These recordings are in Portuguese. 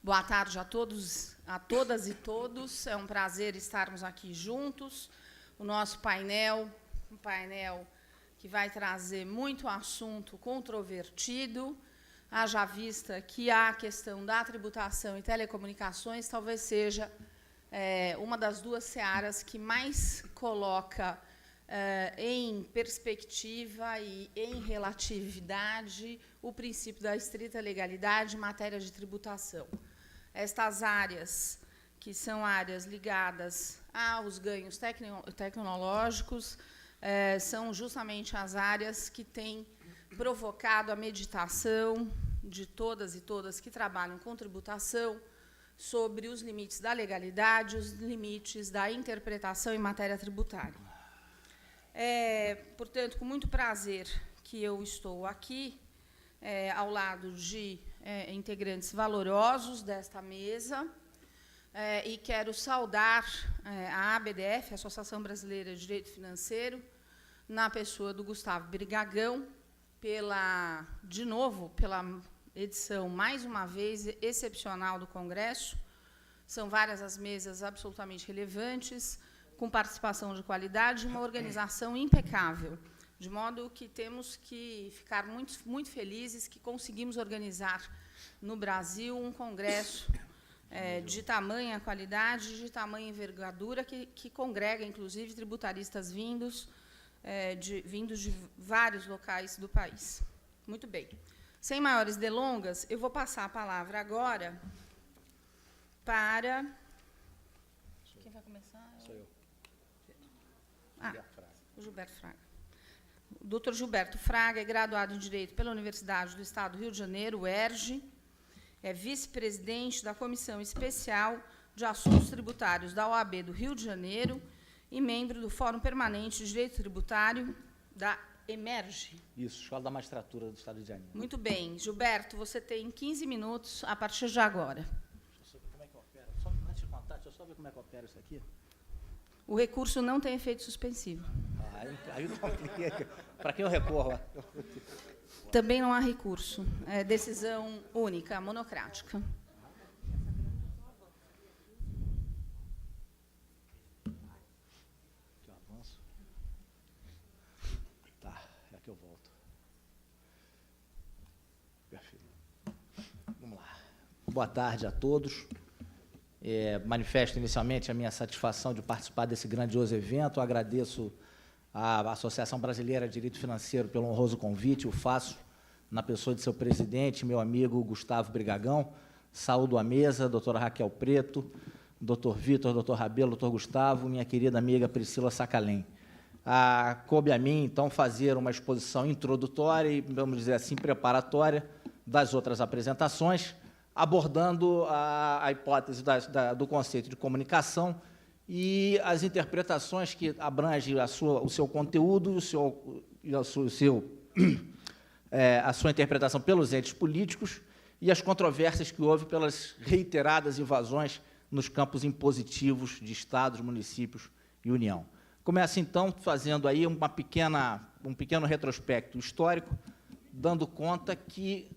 Boa tarde a todos, a todas e todos. É um prazer estarmos aqui juntos. O nosso painel, um painel que vai trazer muito assunto controvertido, haja vista que a questão da tributação e telecomunicações talvez seja uma das duas searas que mais coloca em perspectiva e em relatividade o princípio da estrita legalidade em matéria de tributação. Estas áreas, que são áreas ligadas aos ganhos tecnológicos, são justamente as áreas que têm provocado a meditação de todas e todas que trabalham com tributação sobre os limites da legalidade, os limites da interpretação em matéria tributária. Portanto, com muito prazer que eu estou aqui, ao lado de integrantes valorosos desta mesa, e quero saudar a ABDF, a Associação Brasileira de Direito Financeiro, na pessoa do Gustavo Brigagão, de novo, pela edição, mais uma vez, excepcional do Congresso. São várias as mesas absolutamente relevantes, com participação de qualidade e uma organização impecável, de modo que temos que ficar muito, muito felizes que conseguimos organizar no Brasil um congresso de tamanha qualidade, de tamanha envergadura, que congrega, inclusive, tributaristas vindos de vários locais do país. Muito bem. Sem maiores delongas, eu vou passar a palavra agora para... Quem vai começar? Sou eu. O Gilberto Fraga. O doutor Gilberto Fraga é graduado em Direito pela Universidade do Estado do Rio de Janeiro, UERJ, é vice-presidente da Comissão Especial de Assuntos Tributários da OAB do Rio de Janeiro e membro do Fórum Permanente de Direito Tributário da EMERGE. Isso, Escola da Magistratura do Estado de Janeiro. Muito bem. Gilberto, você tem 15 minutos a partir de agora. Deixa eu saber como é que opera. Antes de contar, deixa eu só ver como é que opera isso aqui. O recurso não tem efeito suspensivo. Aí para quem eu recorro? Também não há recurso. É decisão única, monocrática. Aqui eu avanço. Tá, é aqui eu volto. Perfeito. Vamos lá. Boa tarde a todos. Manifesto inicialmente a minha satisfação de participar desse grandioso evento. Agradeço à Associação Brasileira de Direito Financeiro pelo honroso convite. O faço na pessoa de seu presidente, meu amigo Gustavo Brigagão. Saúdo a mesa, doutora Raquel Preto, doutor Vitor, doutor Rabelo, doutor Gustavo, minha querida amiga Priscila Sacalém. Coube a mim, então, fazer uma exposição introdutória e, vamos dizer assim, preparatória das outras apresentações, abordando a hipótese do conceito de comunicação e as interpretações que abrangem o seu conteúdo e a sua interpretação pelos entes políticos e as controvérsias que houve pelas reiteradas invasões nos campos impositivos de estados, municípios e União. Começo, então, fazendo aí um pequeno retrospecto histórico, dando conta que,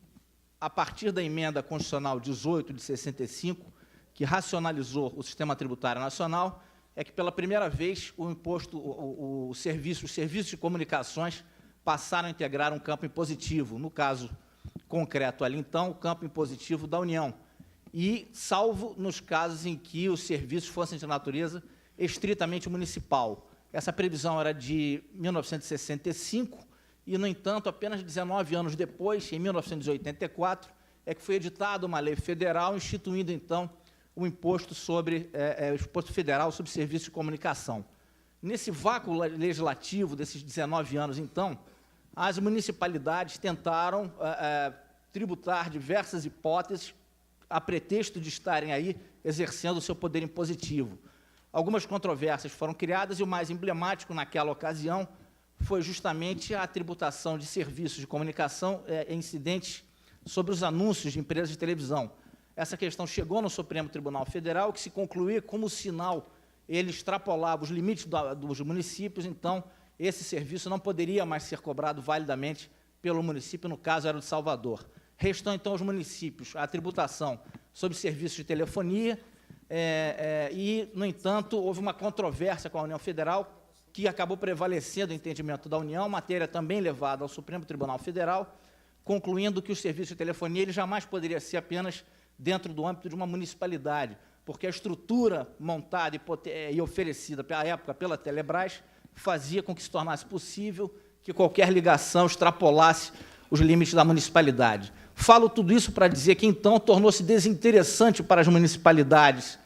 a partir da emenda constitucional 18 de 65, que racionalizou o sistema tributário nacional, é que, pela primeira vez, os serviços de comunicações passaram a integrar um campo impositivo, no caso concreto ali, então, o campo impositivo da União, e salvo nos casos em que os serviços fossem de natureza estritamente municipal. Essa previsão era de 1965, e, no entanto, apenas 19 anos depois, em 1984, é que foi editada uma lei federal instituindo, então, o imposto federal sobre serviços de comunicação. Nesse vácuo legislativo desses 19 anos, então, as municipalidades tentaram tributar diversas hipóteses a pretexto de estarem aí exercendo o seu poder impositivo. Algumas controvérsias foram criadas e o mais emblemático naquela ocasião foi justamente a tributação de serviços de comunicação incidentes sobre os anúncios de empresas de televisão. Essa questão chegou no Supremo Tribunal Federal, que se concluía como sinal ele extrapolava os limites dos municípios, então esse serviço não poderia mais ser cobrado validamente pelo município, no caso era o de Salvador. Restou, então, aos municípios a tributação sobre serviços de telefonia, e, no entanto, houve uma controvérsia com a União Federal, que acabou prevalecendo o entendimento da União, matéria também levada ao Supremo Tribunal Federal, concluindo que o serviço de telefonia ele jamais poderia ser apenas dentro do âmbito de uma municipalidade, porque a estrutura montada e oferecida à época pela Telebrás fazia com que se tornasse possível que qualquer ligação extrapolasse os limites da municipalidade. Falo tudo isso para dizer que, então, tornou-se desinteressante para as municipalidades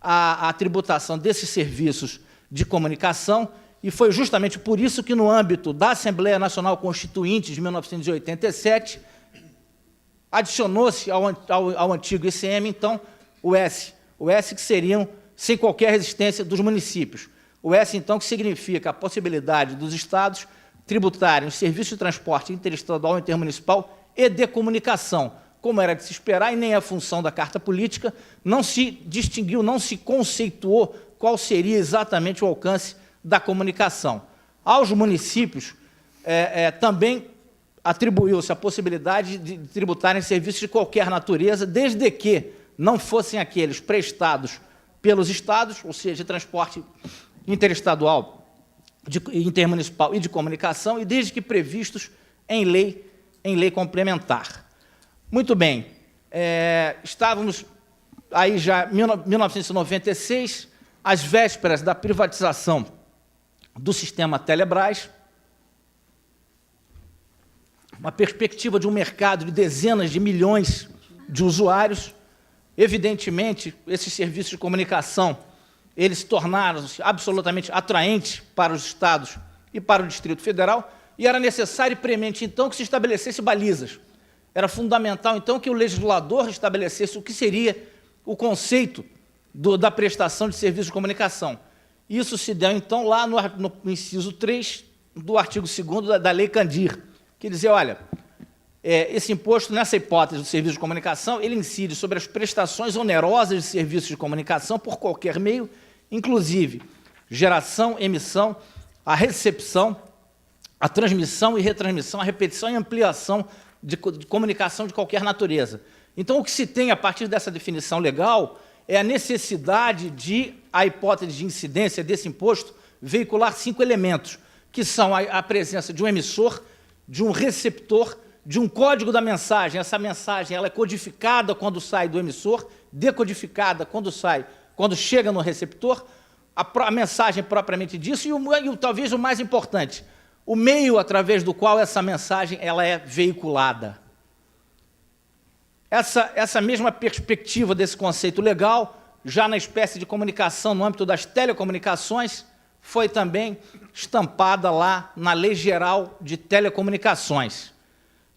a tributação desses serviços de comunicação, e foi justamente por isso que, no âmbito da Assembleia Nacional Constituinte de 1987, adicionou-se ao antigo ICM, então, o S que seriam sem qualquer resistência dos municípios. O S, então, que significa a possibilidade dos estados tributarem os serviços de transporte interestadual, intermunicipal e de comunicação. Como era de se esperar, e nem é função da Carta Política, não se distinguiu, não se conceituou qual seria exatamente o alcance da comunicação. Aos municípios, também atribuiu-se a possibilidade de tributarem serviços de qualquer natureza, desde que não fossem aqueles prestados pelos estados, ou seja, de transporte interestadual, intermunicipal e de comunicação, e desde que previstos em lei complementar. Muito bem, estávamos aí já em 1996, às vésperas da privatização do sistema Telebrás, uma perspectiva de um mercado de dezenas de milhões de usuários. Evidentemente, esses serviços de comunicação, eles se tornaram-se absolutamente atraentes para os estados e para o Distrito Federal, e era necessário e premente, então, que se estabelecesse balizas. Era fundamental, então, que o legislador estabelecesse o que seria o conceito da prestação de serviços de comunicação. Isso se deu, então, lá no inciso 3 do artigo 2º da Lei Candir, que dizia, olha, esse imposto, nessa hipótese do serviço de comunicação, ele incide sobre as prestações onerosas de serviços de comunicação por qualquer meio, inclusive geração, emissão, a recepção, a transmissão e retransmissão, a repetição e ampliação de comunicação de qualquer natureza. Então, o que se tem a partir dessa definição legal é a necessidade de, a hipótese de incidência desse imposto, veicular 5 elementos, que são a presença de um emissor, de um receptor, de um código da mensagem. Essa mensagem ela é codificada quando sai do emissor, decodificada quando chega no receptor, a mensagem propriamente disso, e talvez o mais importante, o meio através do qual essa mensagem ela é veiculada. Essa mesma perspectiva desse conceito legal, já na espécie de comunicação no âmbito das telecomunicações, foi também estampada lá na Lei Geral de Telecomunicações.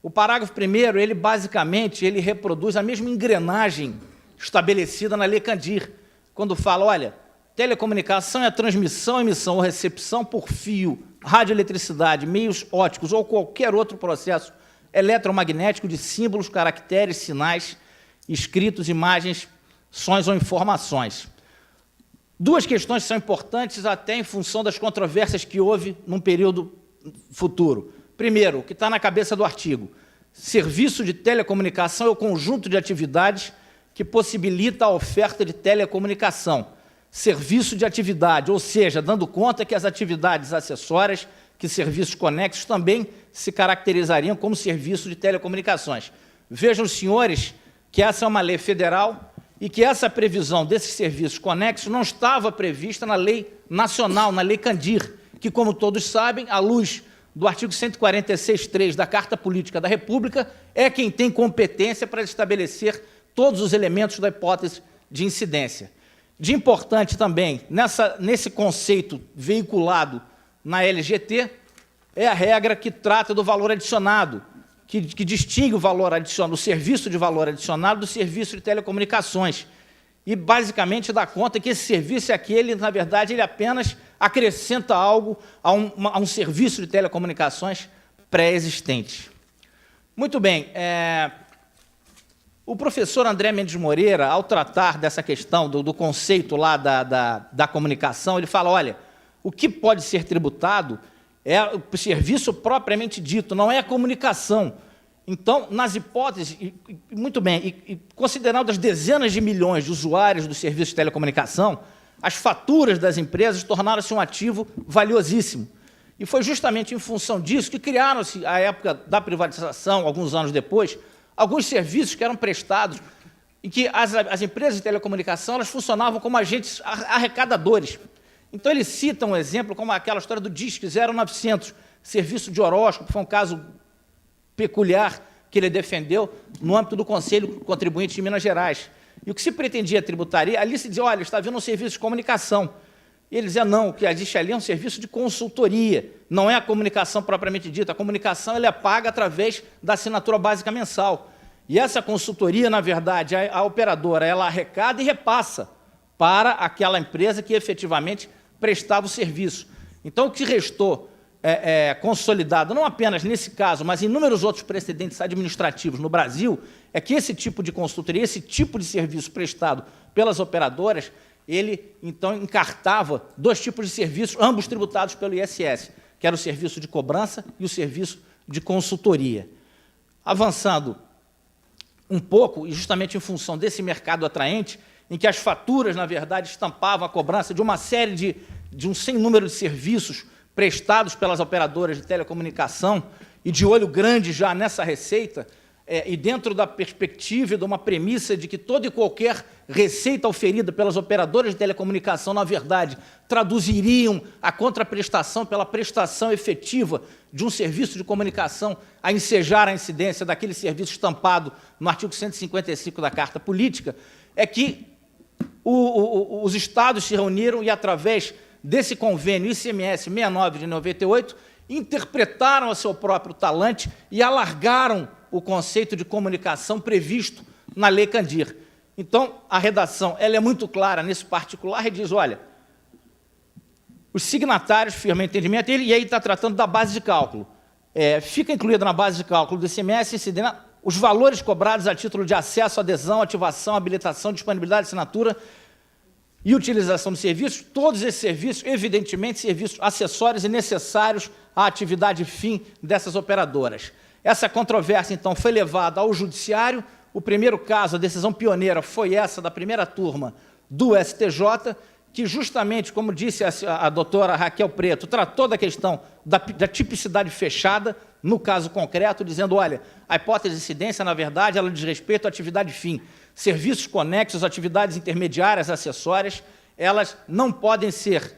O parágrafo 1º, ele basicamente reproduz a mesma engrenagem estabelecida na Lei Candir, quando fala, olha, telecomunicação é a transmissão, emissão ou recepção por fio, radioeletricidade, meios ópticos ou qualquer outro processo eletromagnético de símbolos, caracteres, sinais, escritos, imagens, sons ou informações. Duas questões são importantes até em função das controvérsias que houve num período futuro. Primeiro, o que está na cabeça do artigo, serviço de telecomunicação é o conjunto de atividades que possibilita a oferta de telecomunicação. Serviço de atividade, ou seja, dando conta que as atividades acessórias, que serviços conexos também se caracterizariam como serviço de telecomunicações. Vejam, senhores, que essa é uma lei federal e que essa previsão desses serviços conexos não estava prevista na lei nacional, na Lei Candir, que, como todos sabem, à luz do artigo 146.3 da Carta Política da República, é quem tem competência para estabelecer todos os elementos da hipótese de incidência. De importante também, nesse conceito veiculado na LGT, é a regra que trata do valor adicionado, que distingue o valor adicionado, o serviço de valor adicionado do serviço de telecomunicações. E, basicamente, dá conta que esse serviço é aquele, na verdade, ele apenas acrescenta algo a um serviço de telecomunicações pré-existente. Muito bem. O professor André Mendes Moreira, ao tratar dessa questão do conceito lá da comunicação, ele fala, olha, o que pode ser tributado é o serviço propriamente dito, não é a comunicação. Então, nas hipóteses, muito bem, considerando as dezenas de milhões de usuários do serviço de telecomunicação, as faturas das empresas tornaram-se um ativo valiosíssimo. E foi justamente em função disso que criaram-se, à época da privatização, alguns anos depois, alguns serviços que eram prestados em que as empresas de telecomunicação elas funcionavam como agentes arrecadadores. Então, eles citam um exemplo como aquela história do DISC 0900, serviço de horóscopo, foi um caso peculiar que ele defendeu no âmbito do Conselho Contribuinte de Minas Gerais. E o que se pretendia tributaria, ali se dizia, olha, está havendo um serviço de comunicação. E ele dizia, não, o que existe ali é um serviço de consultoria, não é a comunicação propriamente dita. A comunicação ela é paga através da assinatura básica mensal. E essa consultoria, na verdade, a operadora ela arrecada e repassa para aquela empresa que efetivamente prestava o serviço. Então, o que restou consolidado, não apenas nesse caso, mas em inúmeros outros precedentes administrativos no Brasil, é que esse tipo de consultoria, esse tipo de serviço prestado pelas operadoras, ele, então, encartava dois tipos de serviços, ambos tributados pelo ISS, que era o serviço de cobrança e o serviço de consultoria. Avançando um pouco, e justamente em função desse mercado atraente, em que as faturas, na verdade, estampavam a cobrança de uma série de um sem número de serviços prestados pelas operadoras de telecomunicação, e de olho grande já nessa receita, e dentro da perspectiva e de uma premissa de que toda e qualquer receita oferida pelas operadoras de telecomunicação, na verdade, traduziriam a contraprestação pela prestação efetiva de um serviço de comunicação a ensejar a incidência daquele serviço estampado no artigo 155 da Carta Política, é que os Estados se reuniram e, através desse convênio ICMS 69 de 98, interpretaram a seu próprio talante e alargaram o conceito de comunicação previsto na Lei Candir. Então, a redação ela é muito clara nesse particular e diz, olha, os signatários, firme entendimento, e aí está tratando da base de cálculo. Fica incluída na base de cálculo do ICMS os valores cobrados a título de acesso, adesão, ativação, habilitação, disponibilidade, assinatura e utilização de serviços, todos esses serviços, evidentemente, serviços acessórios e necessários à atividade fim dessas operadoras. Essa controvérsia, então, foi levada ao judiciário. O primeiro caso, a decisão pioneira, foi essa da primeira turma do STJ, que justamente, como disse a doutora Raquel Preto, tratou da questão da tipicidade fechada, no caso concreto, dizendo, olha, a hipótese de incidência, na verdade, ela diz respeito à atividade fim. Serviços conexos, atividades intermediárias, acessórias, elas não podem ser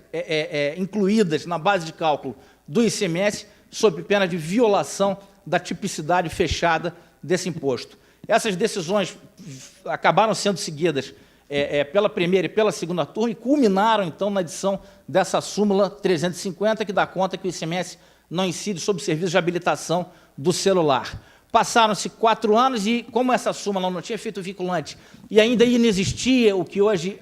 incluídas na base de cálculo do ICMS sob pena de violação da tipicidade fechada desse imposto. Essas decisões acabaram sendo seguidas pela primeira e pela segunda turma e culminaram, então, na edição dessa súmula 350, que dá conta que o ICMS não incide sobre serviços de habilitação do celular. Passaram-se 4 anos e, como essa súmula não tinha efeito vinculante e ainda inexistia o que hoje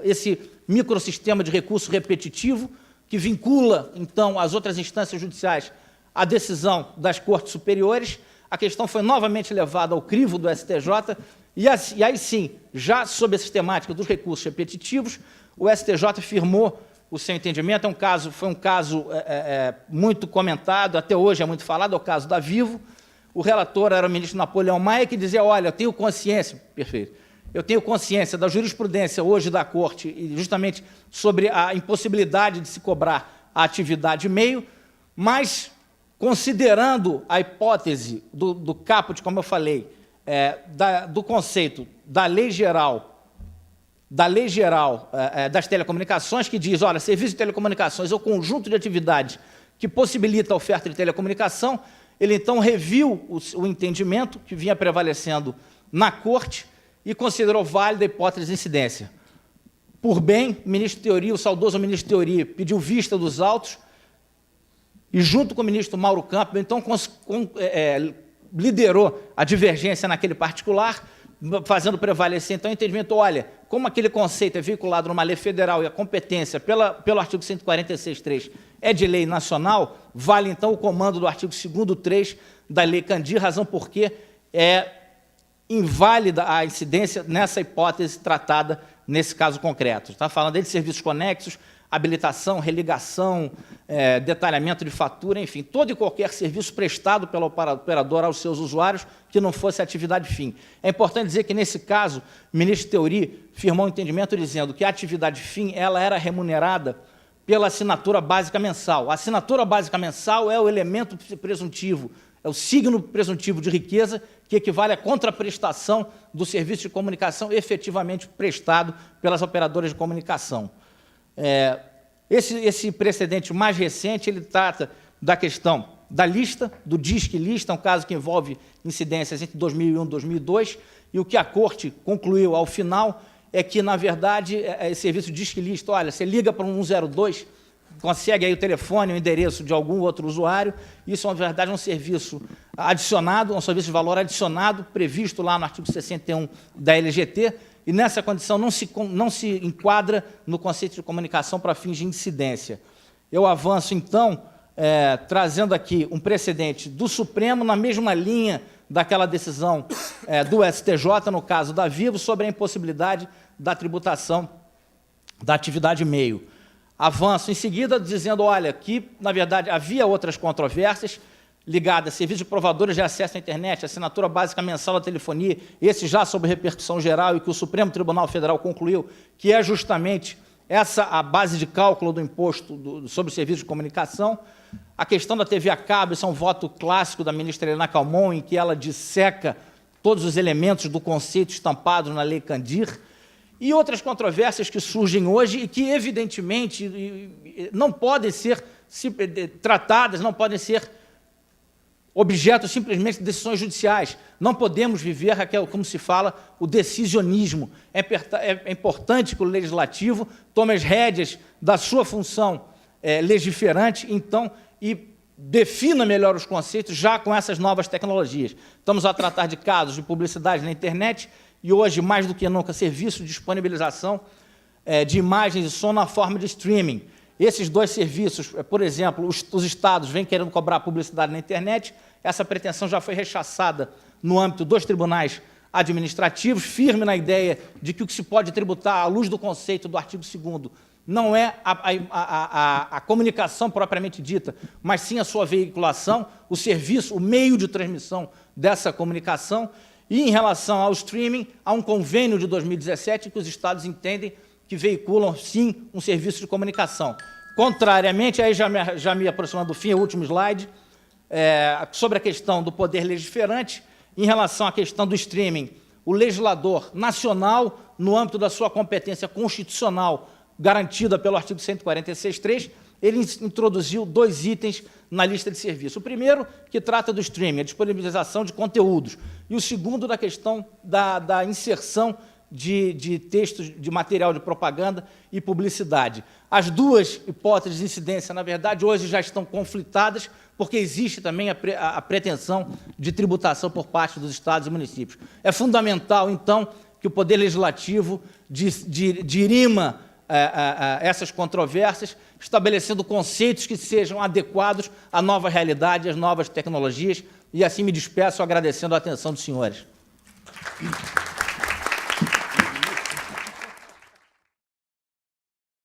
esse microsistema de recurso repetitivo, que vincula, então, as outras instâncias judiciais à decisão das Cortes Superiores, a questão foi novamente levada ao crivo do STJ, e aí sim, já sob a sistemática dos recursos repetitivos, o STJ firmou o seu entendimento. Foi um caso muito comentado, até hoje é muito falado, é o caso da Vivo. O relator era o ministro Napoleão Maia, que dizia, olha, eu tenho consciência, perfeito, eu tenho consciência da jurisprudência hoje da Corte, e justamente sobre a impossibilidade de se cobrar a atividade meio, mas, considerando a hipótese do caput, como eu falei, do conceito da Lei Geral das Telecomunicações, que diz, olha, serviço de telecomunicações é o conjunto de atividades que possibilita a oferta de telecomunicação, ele, então, reviu o entendimento que vinha prevalecendo na Corte e considerou válida a hipótese de incidência. Por bem, o saudoso ministro Teori pediu vista dos autos e, junto com o ministro Mauro Campbell, então, liderou a divergência naquele particular, fazendo prevalecer, então, o entendimento, olha, como aquele conceito é vinculado numa lei federal e a competência pelo artigo 146.3 é de lei nacional, vale, então, o comando do artigo 2º 3 da Lei Candir, razão porque é inválida a incidência nessa hipótese tratada nesse caso concreto. Está falando aí de serviços conexos, habilitação, religação, detalhamento de fatura, enfim, todo e qualquer serviço prestado pela operadora aos seus usuários que não fosse atividade fim. É importante dizer que, nesse caso, o ministro Theory firmou um entendimento dizendo que a atividade fim ela era remunerada pela assinatura básica mensal. A assinatura básica mensal é o elemento presuntivo, é o signo presuntivo de riqueza que equivale à contraprestação do serviço de comunicação efetivamente prestado pelas operadoras de comunicação. Esse precedente mais recente, ele trata da questão da lista, do DISC lista, um caso que envolve incidências entre 2001 e 2002, e o que a Corte concluiu ao final é que, na verdade, esse serviço DISC lista, olha, você liga para um 102, consegue aí o telefone, o endereço de algum outro usuário, isso, na verdade, é um serviço adicionado, um serviço de valor adicionado, previsto lá no artigo 61 da LGT, e nessa condição não se enquadra no conceito de comunicação para fins de incidência. Eu avanço, então, trazendo aqui um precedente do Supremo, na mesma linha daquela decisão do STJ, no caso da Vivo, sobre a impossibilidade da tributação da atividade meio. Avanço em seguida, dizendo, olha, que, na verdade, havia outras controvérsias ligadas a serviços de provadores de acesso à internet, assinatura básica mensal da telefonia, esse já sob repercussão geral, e que o Supremo Tribunal Federal concluiu que é justamente essa a base de cálculo do imposto sobre o serviço de comunicação. A questão da TV a cabo, isso é um voto clássico da ministra Helena Calmon, em que ela disseca todos os elementos do conceito estampado na Lei Candir, e outras controvérsias que surgem hoje e que, evidentemente, não podem ser tratadas, não podem ser objeto simplesmente de decisões judiciais. Não podemos viver, como se fala, o decisionismo. É importante que o Legislativo tome as rédeas da sua função legiferante, então, e defina melhor os conceitos já com essas novas tecnologias. Estamos a tratar de casos de publicidade na internet e hoje, mais do que nunca, serviço de disponibilização de imagens e som na forma de streaming. Esses dois serviços, por exemplo, os estados vêm querendo cobrar publicidade na internet, essa pretensão já foi rechaçada no âmbito dos tribunais administrativos, firme na ideia de que o que se pode tributar, à luz do conceito do artigo 2º, não é a comunicação propriamente dita, mas sim a sua veiculação, o serviço, o meio de transmissão dessa comunicação. E, em relação ao streaming, há um convênio de 2017 em que os estados entendem que veiculam, sim, um serviço de comunicação. Contrariamente, aí já me aproximando do fim, o último slide, sobre a questão do poder legiferante, em relação à questão do streaming, o legislador nacional, no âmbito da sua competência constitucional, garantida pelo artigo 146.3, ele introduziu 2 itens na lista de serviço. O primeiro, que trata do streaming, a disponibilização de conteúdos, e o segundo, da questão da inserção de textos, de material de propaganda e publicidade. As duas hipóteses de incidência, na verdade, hoje já estão conflitadas, porque existe também a pretensão de tributação por parte dos estados e municípios. É fundamental, então, que o Poder Legislativo dirima essas controvérsias, estabelecendo conceitos que sejam adequados à nova realidade, às novas tecnologias, e assim me despeço agradecendo a atenção dos senhores.